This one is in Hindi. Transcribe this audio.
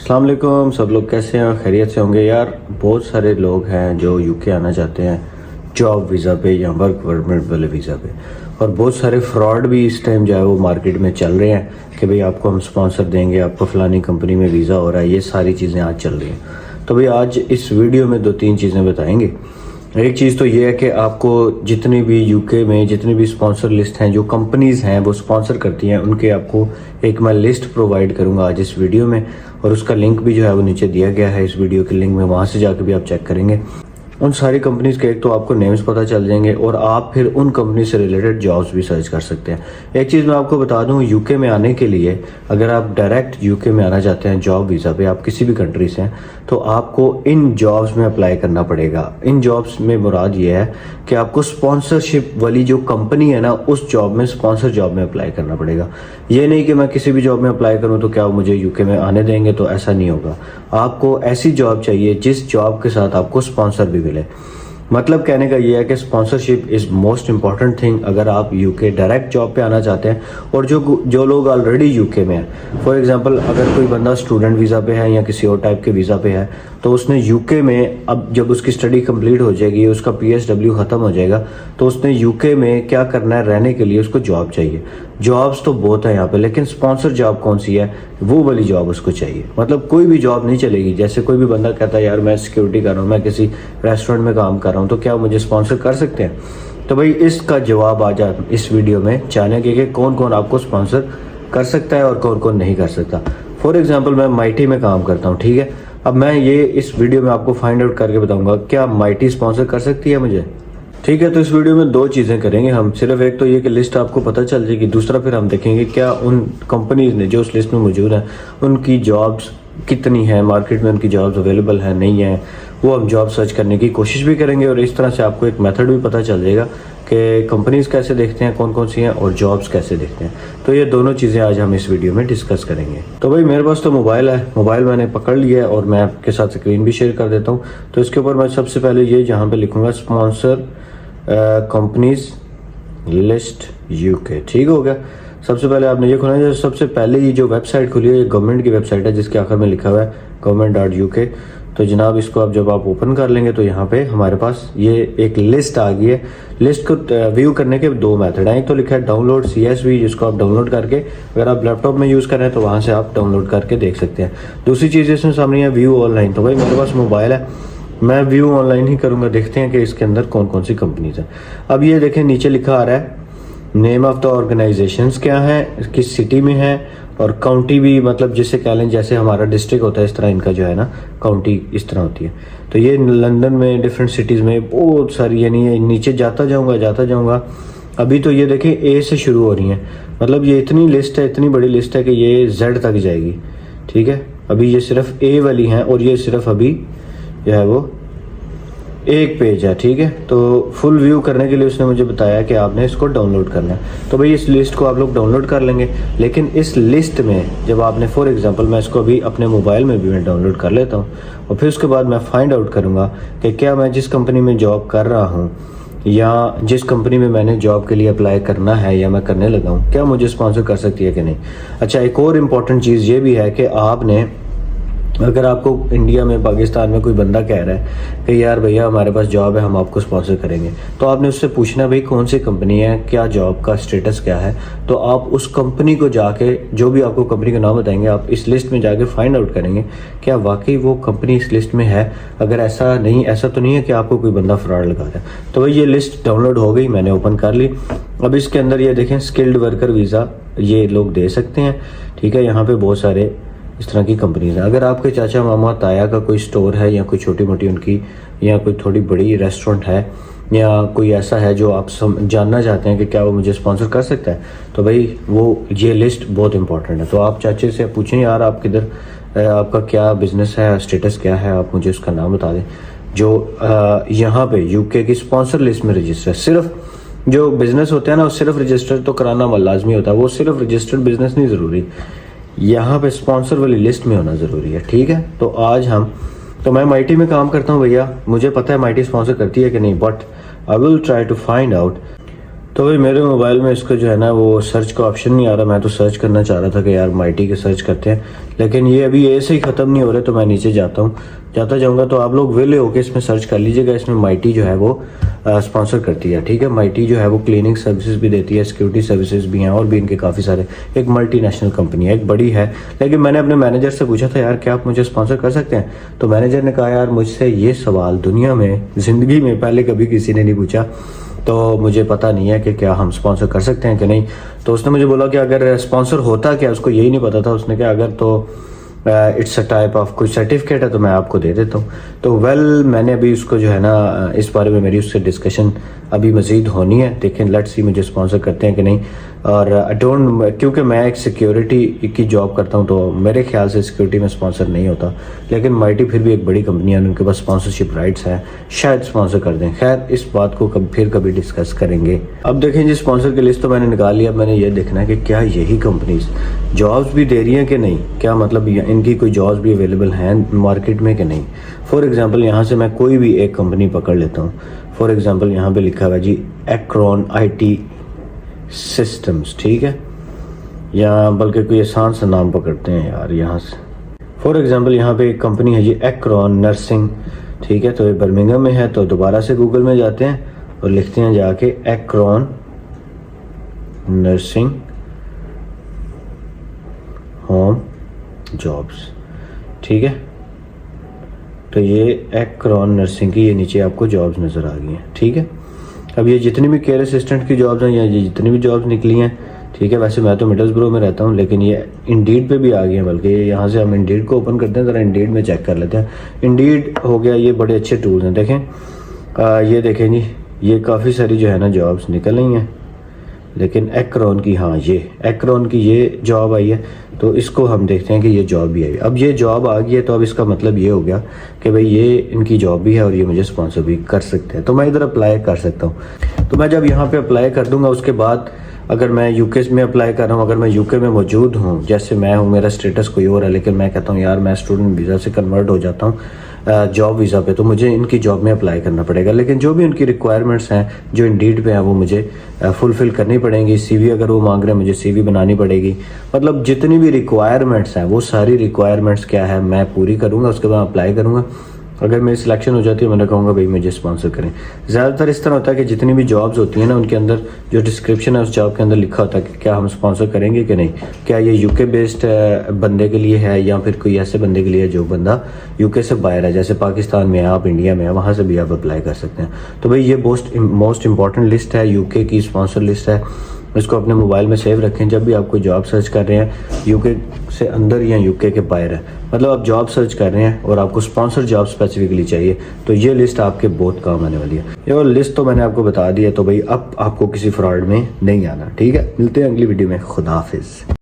अस्सलाम वालेकुम। सब लोग कैसे हैं? खैरियत से होंगे यार। बहुत सारे लोग हैं जो यूके आना चाहते हैं जॉब वीज़ा पे या वर्क परमिट वाले वीज़ा पे, और बहुत सारे फ्रॉड भी इस टाइम जो है वो मार्केट में चल रहे हैं कि भाई आपको हम स्पॉन्सर देंगे, आपको फ़लानी कंपनी में वीज़ा हो रहा है। ये सारी चीज़ें आज चल रही हैं। तो भाई आज इस वीडियो में 2-3 चीज़ें बताएंगे। एक चीज़ तो ये है कि आपको जितनी भी यूके में जितनी भी स्पॉन्सर लिस्ट हैं, जो कंपनीज़ हैं वो स्पॉन्सर करती हैं, उनके आपको एक मैं लिस्ट प्रोवाइड करूंगा आज इस वीडियो में, और उसका लिंक भी जो है वो नीचे दिया गया है इस वीडियो के लिंक में। वहाँ से जाकर भी आप चेक करेंगे। उन सारी कंपनीज़ के एक तो आपको नेम्स पता चल जाएंगे और आप फिर उन कंपनी से रिलेटेड जॉब्स भी सर्च कर सकते हैं। एक चीज़ मैं आपको बता दूं, यूके में आने के लिए अगर आप डायरेक्ट यूके में आना चाहते हैं जॉब वीज़ा पे, आप किसी भी कंट्री से हैं, तो आपको इन जॉब्स में अप्लाई करना पड़ेगा। इन जॉब्स में मुराद ये है कि आपको स्पॉन्सरशिप वाली जो कंपनी है ना, उस जॉब में स्पॉन्सर जॉब में अप्लाई करना पड़ेगा। ये नहीं कि मैं किसी भी जॉब में अप्लाई करूं तो क्या वो मुझे यूके में आने देंगे, तो ऐसा नहीं होगा। आपको ऐसी जॉब चाहिए जिस जॉब के साथ आपको स्पॉन्सर भी मिले। मतलब कहने का ये है कि sponsorship is most important thing अगर आप यूके डायरेक्ट जॉब पे आना चाहते हैं। और जो लोग ऑलरेडी यूके में हैं, फॉर एग्जांपल अगर कोई बंदा स्टूडेंट वीज़ा पे है या किसी और टाइप के वीज़ा पे है, तो उसने यूके में अब जब उसकी स्टडी कंप्लीट हो जाएगी, उसका PSW ख़त्म हो जाएगा, तो उसने यूके में क्या करना है, रहने के लिए उसको जॉब चाहिए। जॉब्स तो बहुत है यहाँ पे, लेकिन स्पॉन्सर जॉब कौन सी है, वो वाली जॉब उसको चाहिए। मतलब कोई भी जॉब नहीं चलेगी। जैसे कोई भी बंदा कहता है यार मैं सिक्योरिटी कर रहा हूँ, मैं किसी रेस्टोरेंट में काम कर रहा हूँ, तो क्या मुझे स्पॉन्सर कर सकते हैं? तो भाई इसका जवाब आज आप इस वीडियो में जानेंगे कि कौन कौन आपको स्पॉन्सर कर सकता है और कौन कौन नहीं कर सकता। फॉर एग्जाम्पल मैं माइटी में काम करता हूँ, ठीक है। अब मैं ये इस वीडियो में आपको फाइंड आउट करके बताऊंगा क्या माइटी स्पॉन्सर कर सकती है मुझे, ठीक है। तो इस वीडियो में 2 चीज़ें करेंगे हम। सिर्फ एक तो ये कि लिस्ट आपको पता चल जाएगी, दूसरा फिर हम देखेंगे क्या उन कंपनीज ने जो उस लिस्ट में मौजूद हैं उनकी जॉब्स कितनी हैं, मार्केट में उनकी जॉब्स अवेलेबल हैं नहीं है, वो हम जॉब सर्च करने की कोशिश भी करेंगे। और इस तरह से आपको एक मेथड भी पता चल जाएगा कि कंपनीज कैसे देखते हैं, कौन कौन सी हैं, और जॉब्स कैसे देखते हैं। तो ये दोनों चीज़ें आज हम इस वीडियो में डिस्कस करेंगे। तो भाई मेरे पास तो मोबाइल है, मोबाइल मैंने पकड़ लिया है और मैं आपके साथ स्क्रीन भी शेयर कर देता हूँ। तो इसके ऊपर मैं सबसे पहले ये जहाँ पे लिखूँगा स्पॉन्सर कंपनीज लिस्ट यूके, ठीक हो गया। सबसे पहले आपने ये खोला है, सबसे पहले ये जो वेबसाइट खुली है ये गवर्नमेंट की वेबसाइट है जिसके आखिर में लिखा हुआ है government.uk। तो जनाब इसको आप जब आप ओपन कर लेंगे तो यहाँ पे हमारे पास ये एक लिस्ट आ गई है। लिस्ट को व्यू करने के 2 मेथड हैं। एक तो लिखा है डाउनलोड CSV, जिसको आप डाउनलोड करके अगर आप लैपटॉप में यूज़ कर रहे हैं तो वहाँ से आप डाउनलोड करके देख सकते हैं। दूसरी चीज़ इसमें सामने है व्यू ऑनलाइन। तो भाई मेरे पास मोबाइल है, मैं व्यू ऑनलाइन ही करूँगा। देखते हैं कि इसके अंदर कौन कौन सी कंपनीज हैं। अब ये देखें नीचे लिखा आ रहा है नेम ऑफ द ऑर्गेनाइजेशंस क्या है, किस सिटी में है, और काउंटी भी, मतलब जिससे कह लें जैसे हमारा डिस्ट्रिक्ट होता है इस तरह इनका जो है ना काउंटी इस तरह होती है। तो ये लंदन में डिफरेंट सिटीज़ में बहुत सारी, यानी नीचे जाता जाऊँगा। अभी तो ये देखें A से शुरू हो रही हैं। मतलब ये इतनी लिस्ट है, इतनी बड़ी लिस्ट है कि ये Z तक जाएगी, ठीक है। अभी ये सिर्फ A वाली हैं और ये सिर्फ अभी जो है वो एक पेज है, ठीक है। तो फुल व्यू करने के लिए उसने मुझे बताया कि आपने इसको डाउनलोड करना है। तो भाई इस लिस्ट को आप लोग डाउनलोड कर लेंगे, लेकिन इस लिस्ट में जब आपने, फॉर एग्जांपल मैं इसको अभी अपने मोबाइल में भी मैं डाउनलोड कर लेता हूँ, और फिर उसके बाद मैं फाइंड आउट करूँगा कि क्या मैं जिस कंपनी में जॉब कर रहा हूँ या जिस कंपनी में मैंने जॉब के लिए अप्लाई करना है या मैं करने लगा हूँ, क्या मुझे स्पॉन्सर कर सकती है कि नहीं। अच्छा, एक और इम्पॉर्टेंट चीज़ ये भी है कि आपने, अगर आपको इंडिया में, पाकिस्तान में कोई बंदा कह रहा है कि यार भैया हमारे पास जॉब है, हम आपको स्पॉन्सर करेंगे, तो आपने उससे पूछना भाई कौन सी कंपनी है, क्या जॉब का स्टेटस क्या है। तो आप उस कंपनी को जाके, जो भी आपको कंपनी का नाम बताएंगे, आप इस लिस्ट में जाके फाइंड आउट करेंगे क्या वाकई वो कंपनी इस लिस्ट में है। अगर ऐसा तो नहीं है कि आपको कोई बंदा फ्रॉड लगा रहा है। तो भाई ये लिस्ट डाउनलोड हो गई, मैंने ओपन कर ली। अब इसके अंदर ये देखें स्किल्ड वर्कर वीज़ा ये लोग दे सकते हैं, ठीक है। यहाँ पे बहुत सारे इस तरह की कंपनीज हैं। अगर आपके चाचा मामा ताया का कोई स्टोर है या कोई छोटी मोटी उनकी, या कोई थोड़ी बड़ी रेस्टोरेंट है, या कोई ऐसा है जो आप जानना चाहते हैं कि क्या वो मुझे स्पॉन्सर कर सकता है, तो भाई वो ये लिस्ट बहुत इंपॉर्टेंट है। तो आप चाचे से पूछें यार आप किधर, आपका क्या बिजनेस है, स्टेटस क्या है, आप मुझे उसका नाम बता दें। जो यहाँ पे यूके की स्पॉन्सर लिस्ट में रजिस्टर है। सिर्फ जो बिजनेस होते हैं ना, वो सिर्फ रजिस्टर तो कराना लाजमी होता है, वो सिर्फ रजिस्टर्ड बिजनेस नहीं ज़रूरी, यहाँ पे स्पॉन्सर वाली लिस्ट में होना ज़रूरी है, ठीक है। तो आज तो मैं माइटी में काम करता हूँ भैया, मुझे पता है माइटी स्पॉन्सर करती है कि नहीं, but I will try to find out तो भाई मेरे मोबाइल में इसको जो है ना वो सर्च का ऑप्शन नहीं आ रहा। मैं तो सर्च करना चाह रहा था कि यार माइटी के सर्च करते हैं, लेकिन ये अभी ऐसे ही ख़त्म नहीं हो रहे। तो मैं नीचे जाता जाऊंगा। तो आप लोग वेले होके इसमें सर्च कर लीजिएगा। इसमें माइटी जो है वो स्पॉन्सर करती है, ठीक है। माइटी जो है वो क्लीनिंग सर्विसेज भी देती है, सिक्योरिटी सर्विसेज भी हैं, और भी इनके काफ़ी सारे। एक मल्टीनेशनल कंपनी है, एक बड़ी है। लेकिन मैंने अपने मैनेजर से पूछा था यार क्या आप मुझे स्पॉन्सर कर सकते हैं। तो मैनेजर ने कहा यार मुझसे ये सवाल दुनिया में ज़िंदगी में पहले कभी किसी ने नहीं पूछा, तो मुझे पता नहीं है कि क्या हम स्पॉन्सर कर सकते हैं कि नहीं। तो उसने मुझे बोला कि अगर स्पॉन्सर होता क्या, उसको यही नहीं पता था। उसने कहा अगर तो इट्स अ टाइप ऑफ कोई सर्टिफिकेट है तो मैं आपको दे देता हूँ। तो मैंने अभी उसको जो है ना इस बारे में मेरी उससे डिस्कशन अभी मज़ीद होनी है। देखें लेट्स सी मुझे स्पॉन्सर करते हैं कि नहीं। और क्योंकि मैं एक सिक्योरिटी की जॉब करता हूँ, तो मेरे ख्याल से सिक्योरिटी में स्पॉन्सर नहीं होता। लेकिन माइटी फिर भी एक बड़ी कंपनी है, उनके पास स्पॉन्सरशिप राइट्स हैं, शायद स्पॉन्सर कर दें। खैर इस बात को फिर कभी डिस्कस करेंगे। अब देखें जी स्पॉन्सर की लिस्ट तो मैंने निकाल लिया। मैंने ये देखना है कि क्या यही कंपनीज जॉब्स भी दे रही हैं कि नहीं, क्या मतलब इनकी कोई जॉब्स भी अवेलेबल हैं मार्केट में कि नहीं। फॉर एग्जांपल यहाँ से मैं कोई भी एक कंपनी पकड़ लेता हूँ। फॉर एग्जांपल यहाँ पे लिखा हुआ है जी एक्रोन IT सिस्टम्स, ठीक है। या बल्कि कोई आसान सा नाम पकड़ते हैं यार यहाँ से। फॉर एग्जांपल यहाँ पे एक कंपनी है जी एक्रोन नर्सिंग, ठीक है। तो ये बर्मिंघम में है। तो दोबारा से गूगल में जाते हैं और लिखते हैं जाके एक्रोन नर्सिंग होम जॉब्स, ठीक है। तो ये एक्रोन नर्सिंग की ये नीचे आपको जॉब्स नज़र आ गई हैं, ठीक है। अब ये जितनी भी केयर असिस्टेंट की जॉब्स हैं या ये जितनी भी जॉब्स निकली हैं, ठीक है। वैसे मैं तो मिडलसब्रो में रहता हूँ, लेकिन ये इंडीड पे भी आ गई हैं। बल्कि यहाँ से हम इंडीड को ओपन करते हैं, ज़रा इंडीड में चेक कर लेते हैं। इंडीड हो गया, ये बड़े अच्छे टूल्स हैं। देखें ये देखें जी, ये काफ़ी सारी जो है ना जॉब्स निकल रही हैं। लेकिन एक्रोन की, हाँ ये एक्रोन की ये जॉब आई है, तो इसको हम देखते हैं कि ये जॉब भी आई। अब ये जॉब आ गई है, तो अब इसका मतलब ये हो गया कि भाई ये इनकी जॉब भी है और ये मुझे स्पॉन्सर भी कर सकते हैं। तो मैं इधर अप्लाई कर सकता हूँ। तो मैं जब यहाँ पे अप्लाई कर दूंगा, उसके बाद अगर मैं यूके में अप्लाई कर रहा हूँ, अगर मैं यूके में मौजूद हूँ, जैसे मैं हूँ, मेरा स्टेटस कोई और है, लेकिन मैं कहता हूँ यार मैं स्टूडेंट वीज़ा से कन्वर्ट हो जाता हूँ जॉब वीज़ा पे, तो मुझे इनकी जॉब में अप्लाई करना पड़ेगा। लेकिन जो भी उनकी रिक्वायरमेंट्स हैं जो इंडीड पे हैं वो मुझे फुलफ़िल करनी पड़ेंगी। CV अगर वो मांग रहे हैं मुझे CV बनानी पड़ेगी। मतलब जितनी भी रिक्वायरमेंट्स हैं वो सारी रिक्वायरमेंट्स क्या है मैं पूरी करूँगा, उसके बाद अप्लाई करूँगा। अगर मेरी सिलेक्शन हो जाती है, मैंने कहूँगा भाई मुझे स्पॉन्सर करें। ज़्यादातर इस तरह होता है कि जितनी भी जॉब्स होती हैं ना, उनके अंदर जो डिस्क्रिप्शन है उस जॉब के अंदर लिखा होता है कि क्या हम स्पॉन्सर करेंगे कि नहीं, क्या ये यूके बेस्ड बंदे के लिए है या फिर कोई ऐसे बंदे के लिए जो बंदा यूके से बाहर है, जैसे पाकिस्तान में है, आप इंडिया में है, वहाँ से भी आप अप्लाई कर सकते हैं। तो भाई ये मोस्ट इंपॉर्टेंट लिस्ट है, यूके की स्पॉन्सर लिस्ट है। इसको अपने मोबाइल में सेव रखें। जब भी आप कोई जॉब सर्च कर रहे हैं यूके से अंदर या यूके के बाहर है, मतलब आप जॉब सर्च कर रहे हैं और आपको स्पॉन्सर जॉब स्पेसिफिकली चाहिए, तो ये लिस्ट आपके बहुत काम आने वाली है। ये और लिस्ट तो मैंने आपको बता दी है। तो भाई अब आपको किसी फ्रॉड में नहीं आना, ठीक है। मिलते हैं अगली वीडियो में। खुदा हाफिज़।